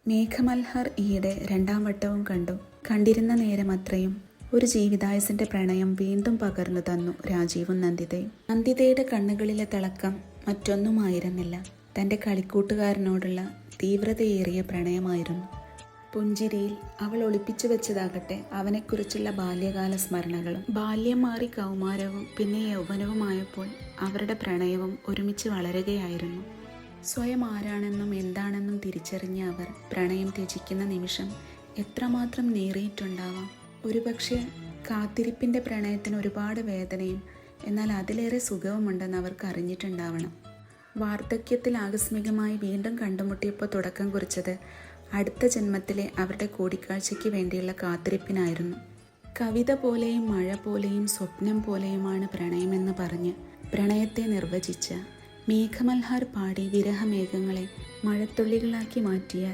മേഘമൽഹാർ ഈയിടെ രണ്ടാം വട്ടവും കണ്ടു. കണ്ടിരുന്ന നേരം അത്രയും ഒരു ജീവിതായുസിന്റെ പ്രണയം വീണ്ടും പകർന്നു തന്നു രാജീവും നന്ദിതയും. നന്ദിതയുടെ കണ്ണുകളിലെ തിളക്കം മറ്റൊന്നുമായിരുന്നില്ല, തൻ്റെ കളിക്കൂട്ടുകാരനോടുള്ള തീവ്രതയേറിയ പ്രണയമായിരുന്നു. പുഞ്ചിരിയിൽ അവൾ ഒളിപ്പിച്ചു വെച്ചതാകട്ടെ അവനെക്കുറിച്ചുള്ള ബാല്യകാല സ്മരണകളും. ബാല്യം മാറി കൗമാരവും പിന്നെ യൗവനവുമായപ്പോൾ അവരുടെ പ്രണയവും ഒരുമിച്ച് വളരുകയായിരുന്നു. സ്വയം ആരാണെന്നും എന്താണെന്നും തിരിച്ചറിഞ്ഞ അവർ പ്രണയം ത്യജിക്കുന്ന നിമിഷം എത്രമാത്രം നേറിയിട്ടുണ്ടാവാം. ഒരുപക്ഷെ കാത്തിരിപ്പിൻ്റെ പ്രണയത്തിന് ഒരുപാട് വേദനയും എന്നാൽ അതിലേറെ സുഖവുമുണ്ടെന്ന് അവർക്ക് അറിഞ്ഞിട്ടുണ്ടാവണം. വാർദ്ധക്യത്തിൽ ആകസ്മികമായി വീണ്ടും കണ്ടുമുട്ടിയപ്പോൾ തുടക്കം കുറിച്ചത് അടുത്ത ജന്മത്തിലെ അവരുടെ കൂടിക്കാഴ്ചയ്ക്ക് വേണ്ടിയുള്ള കാത്തിരിപ്പിനായിരുന്നു. കവിത പോലെയും മഴ പോലെയും സ്വപ്നം പോലെയുമാണ് പ്രണയമെന്ന് പറഞ്ഞ് പ്രണയത്തെ നിർവചിച്ച മേഘമൽഹാർ പാടി വിരഹമേഘങ്ങളെ മഴത്തുള്ളികളാക്കി മാറ്റിയ